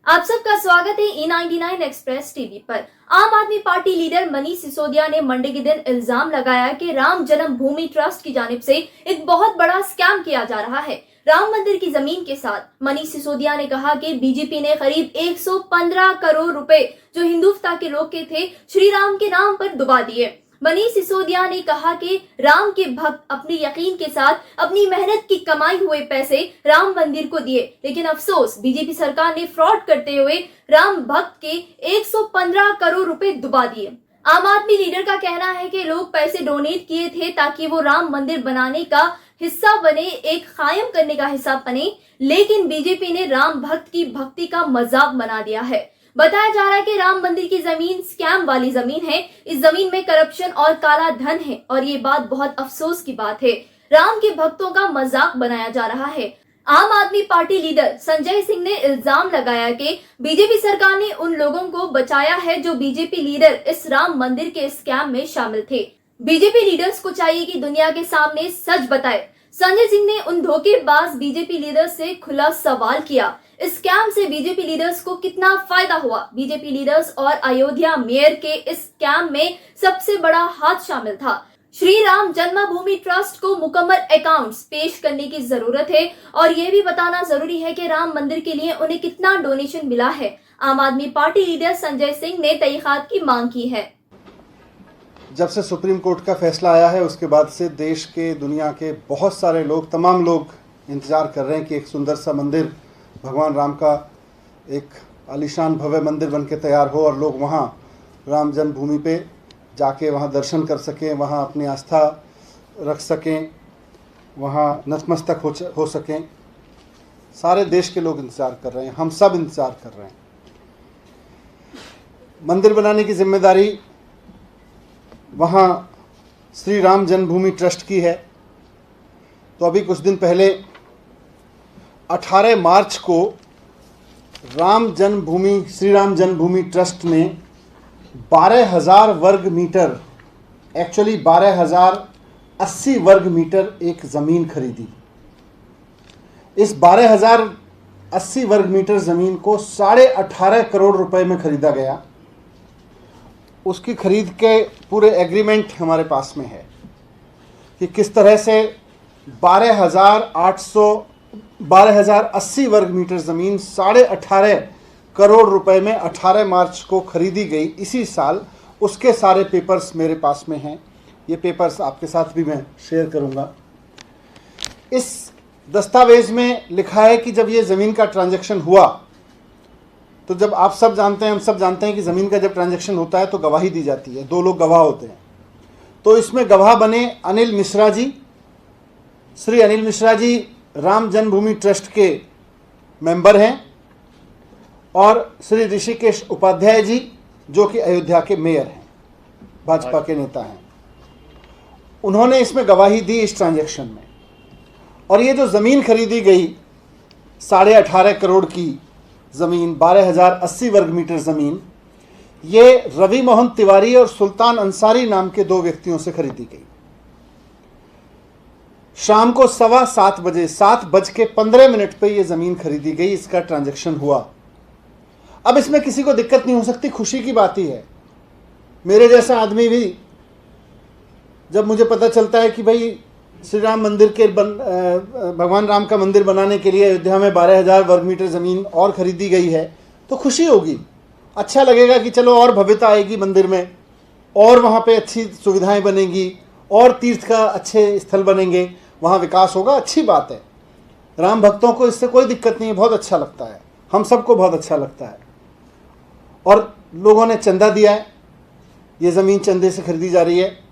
आप सबका स्वागत है E99 एक्सप्रेस टीवी पर। आम आदमी पार्टी लीडर मनीष सिसोदिया ने मंडे के दिन इल्जाम लगाया कि राम जन्मभूमि ट्रस्ट की जानिब से एक बहुत बड़ा स्कैम किया जा रहा है राम मंदिर की जमीन के साथ। मनीष सिसोदिया ने कहा कि बीजेपी ने करीब 115 करोड़ रुपए जो हिंदुत्व के लोग के थे श्री राम के नाम पर डुबा दिए। मनीष सिसोदिया ने कहा कि राम के भक्त अपने यकीन के साथ अपनी मेहनत की कमाई हुए पैसे राम मंदिर को दिए, लेकिन अफसोस बीजेपी सरकार ने फ्रॉड करते हुए राम भक्त के 115 करोड़ रुपए डुबा दिए। आम आदमी लीडर का कहना है कि लोग पैसे डोनेट किए थे ताकि वो राम मंदिर बनाने का हिस्सा बने, एक कायम करने का हिस्सा बने, लेकिन बीजेपी ने राम भक्त की भक्ति का मजाक बना दिया है। बताया जा रहा है कि राम मंदिर की जमीन स्कैम वाली जमीन है। इस जमीन में करप्शन और काला धन है और ये बात बहुत अफसोस की बात है। राम के भक्तों का मजाक बनाया जा रहा है। आम आदमी पार्टी लीडर संजय सिंह ने इल्जाम लगाया कि बीजेपी सरकार ने उन लोगों को बचाया है जो बीजेपी लीडर इस राम मंदिर के स्कैम में शामिल थे। बीजेपी लीडर्स को चाहिए कि दुनिया के सामने सच बताए। संजय सिंह ने उन धोखेबाज बीजेपी लीडर्स से खुला सवाल किया, इस स्कैम से बीजेपी लीडर्स को कितना फायदा हुआ। बीजेपी लीडर्स और अयोध्या मेयर के इस स्कैम में सबसे बड़ा हाथ शामिल था। श्री राम जन्मभूमि ट्रस्ट को मुकम्मल अकाउंट्स पेश करने की जरूरत है और ये भी बताना जरूरी है कि राम मंदिर के लिए उन्हें कितना डोनेशन मिला है। आम आदमी पार्टी लीडर संजय सिंह ने तहकीकात की मांग की है। जब से सुप्रीम कोर्ट का फैसला आया है उसके बाद से देश के, दुनिया के बहुत सारे लोग, तमाम लोग इंतजार कर रहे हैं कि एक सुंदर सा मंदिर, भगवान राम का एक आलीशान भव्य मंदिर बनके तैयार हो और लोग वहाँ राम जन्मभूमि पे जाके वहाँ दर्शन कर सकें, वहाँ अपनी आस्था रख सकें, वहाँ नतमस्तक हो सकें। सारे देश के लोग इंतज़ार कर रहे हैं, हम सब इंतज़ार कर रहे हैं। मंदिर बनाने की जिम्मेदारी वहाँ श्री राम जन्मभूमि ट्रस्ट की है। तो अभी कुछ दिन पहले 18 मार्च को श्री राम जन्मभूमि ट्रस्ट ने 12,000 वर्ग मीटर, एक्चुअली 12,080 वर्ग मीटर एक ज़मीन खरीदी। इस 12,080 वर्ग मीटर ज़मीन को 18.5 करोड़ रुपए में खरीदा गया। उसकी खरीद के पूरे एग्रीमेंट हमारे पास में है कि किस तरह से 12,080 वर्ग मीटर ज़मीन 18.5 करोड़ रुपए में 18 मार्च को खरीदी गई इसी साल। उसके सारे पेपर्स मेरे पास में हैं। ये पेपर्स आपके साथ भी मैं शेयर करूंगा। इस दस्तावेज़ में लिखा है कि जब ये ज़मीन का ट्रांजैक्शन हुआ, तो जब आप सब जानते हैं, हम सब जानते हैं कि ज़मीन का जब ट्रांजैक्शन होता है तो गवाही दी जाती है, 2 लोग गवाह होते हैं। तो इसमें गवाह बने अनिल मिश्रा जी। श्री अनिल मिश्रा जी राम जन्मभूमि ट्रस्ट के मेंबर हैं और श्री ऋषिकेश उपाध्याय जी जो कि अयोध्या के मेयर हैं, भाजपा के नेता हैं। उन्होंने इसमें गवाही दी इस ट्रांजैक्शन में। और ये जो ज़मीन खरीदी गई 18.5 करोड़ की ज़मीन, 12,080 वर्ग मीटर ज़मीन, ये रवि मोहन तिवारी और सुल्तान अंसारी नाम के 2 व्यक्तियों से खरीदी गई। शाम को 7:15 बजे, 7:15 पे ये ज़मीन खरीदी गई, इसका ट्रांजैक्शन हुआ। अब इसमें किसी को दिक्कत नहीं हो सकती, खुशी की बात ही है। मेरे जैसा आदमी भी जब मुझे पता चलता है कि भाई श्री राम मंदिर के भगवान राम का मंदिर बनाने के लिए अयोध्या में 12,000 वर्ग मीटर ज़मीन और ख़रीदी गई है तो खुशी होगी, अच्छा लगेगा कि चलो और भव्यता आएगी मंदिर में, और वहाँ पे अच्छी सुविधाएं बनेंगी, और तीर्थ का अच्छे स्थल बनेंगे, वहाँ विकास होगा। अच्छी बात है, राम भक्तों को इससे कोई दिक्कत नहीं है, बहुत अच्छा लगता है, हम सबको बहुत अच्छा लगता है। और लोगों ने चंदा दिया है, ये ज़मीन चंदे से खरीदी जा रही है।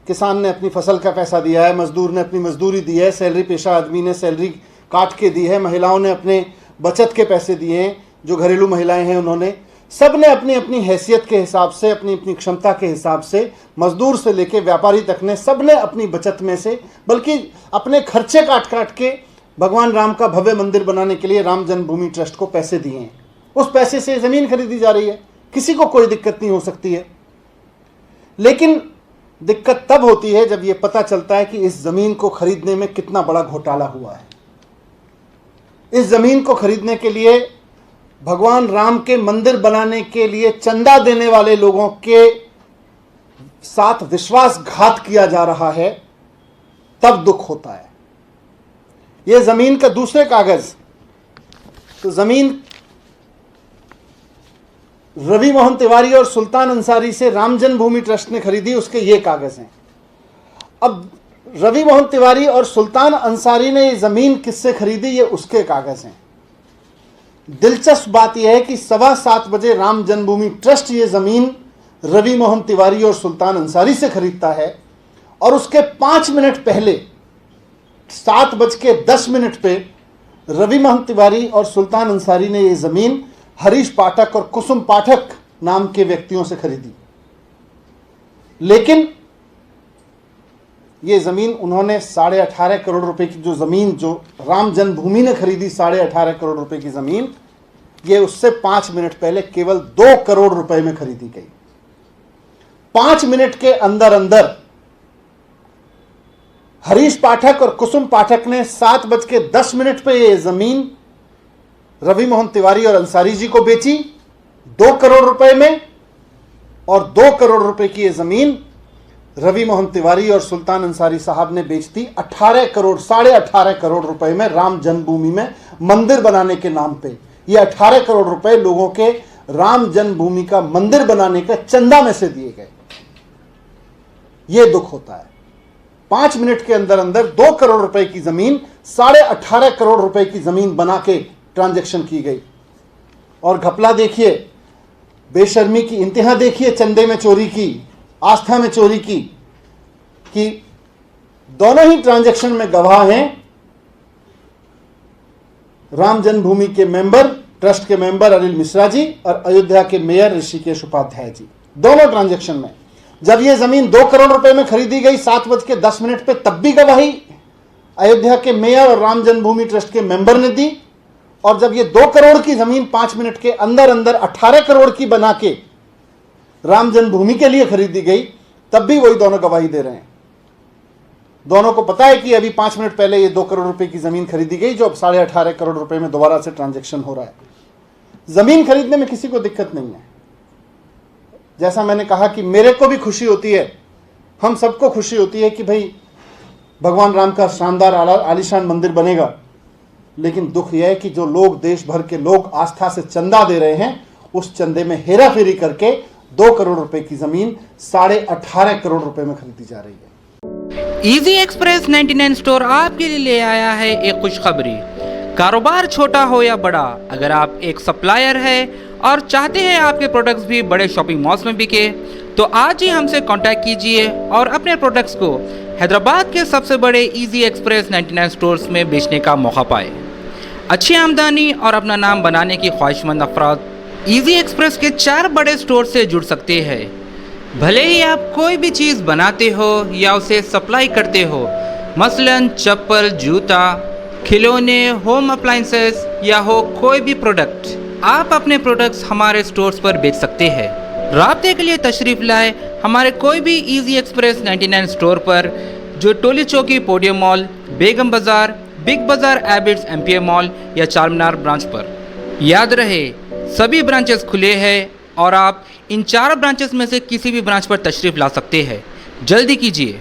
किसान ने अपनी फसल का पैसा दिया है, मजदूर ने अपनी मजदूरी दी है, सैलरी पेशा आदमी ने सैलरी काट के दी है, महिलाओं ने अपने बचत के पैसे दिए हैं, जो घरेलू महिलाएं हैं उन्होंने, सब ने अपनी अपनी हैसियत के हिसाब से, अपनी अपनी क्षमता के हिसाब से, मजदूर से लेके व्यापारी तक ने, सब ने अपनी बचत में से, बल्कि अपने खर्चे काट काट के भगवान राम का भव्य मंदिर बनाने के लिए राम जन्मभूमि ट्रस्ट को पैसे दिए हैं। उस पैसे से ज़मीन खरीदी जा रही है, किसी को कोई दिक्कत नहीं हो सकती है। लेकिन दिक्कत तब होती है जब ये पता चलता है कि इस ज़मीन को खरीदने में कितना बड़ा घोटाला हुआ है। इस ज़मीन को खरीदने के लिए भगवान राम के मंदिर बनाने के लिए चंदा देने वाले लोगों के साथ विश्वासघात किया जा रहा है, तब दुख होता है। यह जमीन का दूसरे कागज, तो जमीन रवि मोहन तिवारी और सुल्तान अंसारी से राम जन्मभूमि ट्रस्ट ने खरीदी, उसके ये कागज हैं। अब रवि मोहन तिवारी और सुल्तान अंसारी ने ये जमीन किससे खरीदी, ये उसके कागज हैं। दिलचस्प बात यह है कि 7:15 बजे राम जन्मभूमि ट्रस्ट ये जमीन रवि मोहन तिवारी और सुल्तान अंसारी से खरीदता है, और उसके 5 मिनट पहले 7:10 पे रवि मोहन तिवारी और सुल्तान अंसारी ने यह जमीन हरीश पाठक और कुसुम पाठक नाम के व्यक्तियों से खरीदी। लेकिन यह जमीन उन्होंने 18.5 करोड़ रुपए की जो जमीन जो राम जन्मभूमि ने खरीदी, 18.5 करोड़ रुपए की जमीन, यह उससे 5 मिनट पहले केवल 2 करोड़ रुपए में खरीदी गई। 5 मिनट के अंदर अंदर हरीश पाठक और कुसुम पाठक ने 7:10 पे यह जमीन रवि मोहन तिवारी और अंसारी जी को बेची 2 करोड़ रुपए में, और 2 करोड़ रुपए की यह जमीन रवि मोहन तिवारी और सुल्तान अंसारी साहब ने बेच दी 18.5 करोड़ रुपए में राम जन्मभूमि में मंदिर बनाने के नाम पे। ये 18 करोड़ रुपए लोगों के राम जन्मभूमि का मंदिर बनाने का चंदा में से दिए गए। यह दुख होता है। 5 मिनट के अंदर अंदर 2 करोड़ रुपए की जमीन 18.5 करोड़ रुपए की जमीन बना के ट्रांजैक्शन की गई। और घपला देखिए, बेशर्मी की इंतहा देखिए, चंदे में चोरी की, आस्था में चोरी की, कि दोनों ही ट्रांजैक्शन में गवाह हैं राम जन्मभूमि के मेंबर, ट्रस्ट के मेंबर अनिल मिश्रा जी और अयोध्या के मेयर ऋषिकेश उपाध्याय जी। दोनों ट्रांजैक्शन में जब यह जमीन 2 करोड़ रुपए में खरीदी गई 7:10 पे, तब भी गवाही अयोध्या के मेयर और राम जन्मभूमि ट्रस्ट के मेंबर ने दी, और जब ये 2 करोड़ की जमीन 5 मिनट के अंदर अंदर 18 करोड़ की बना के राम जन्मभूमि के लिए खरीदी गई, तब भी वही दोनों गवाही दे रहे हैं। दोनों को पता है कि अभी 5 मिनट पहले ये 2 करोड़ रुपए की जमीन खरीदी गई, जो अब 18.5 करोड़ रुपए में दोबारा से ट्रांजैक्शन हो रहा है। जमीन खरीदने में किसी को दिक्कत नहीं है। जैसा मैंने कहा कि मेरे को भी खुशी होती है, हम सबको खुशी होती है कि भाई भगवान राम का शानदार आलीशान मंदिर बनेगा, लेकिन दुख यह है कि जो लोग, देश भर के लोग आस्था से चंदा दे रहे हैं, उस चंदे में हेरा फेरी करके 2 करोड़ रुपए की जमीन 18.5 करोड़ रुपए में खरीदी जा रही है। इजी एक्सप्रेस 99 स्टोर आपके लिए ले आया है एक खुशखबरी। कारोबार छोटा हो या बड़ा, अगर आप एक सप्लायर है और चाहते हैं आपके प्रोडक्ट्स भी बड़े शॉपिंग मॉल्स में बिके, तो आज ही हमसे कांटेक्ट कीजिए और अपने प्रोडक्ट्स को हैदराबाद के सबसे बड़े इजी एक्सप्रेस 99 स्टोर्स में बेचने का मौका पाए। अच्छी आमदनी और अपना नाम बनाने की ख्वाहिशमंद अफराद इजी एक्सप्रेस के 4 बड़े स्टोर से जुड़ सकते हैं। भले ही आप कोई भी चीज़ बनाते हो या उसे सप्लाई करते हो, मसलन चप्पल, जूता, खिलौने, होम अप्लाइंसेस या हो कोई भी प्रोडक्ट, आप अपने प्रोडक्ट्स हमारे स्टोर्स पर बेच सकते हैं। राब्ते के लिए तशरीफ़ लाए हमारे कोई भी इजी एक्सप्रेस 99 स्टोर पर, जो टोली चौकी पोडियम मॉल, बेगम बाज़ार, बिग बाज़ार एबिट्स एमपीए मॉल या चारमीनार ब्रांच पर। याद रहे, सभी ब्रांचेस खुले हैं और आप इन 4 ब्रांचेस में से किसी भी ब्रांच पर तशरीफ़ ला सकते हैं। जल्दी कीजिए।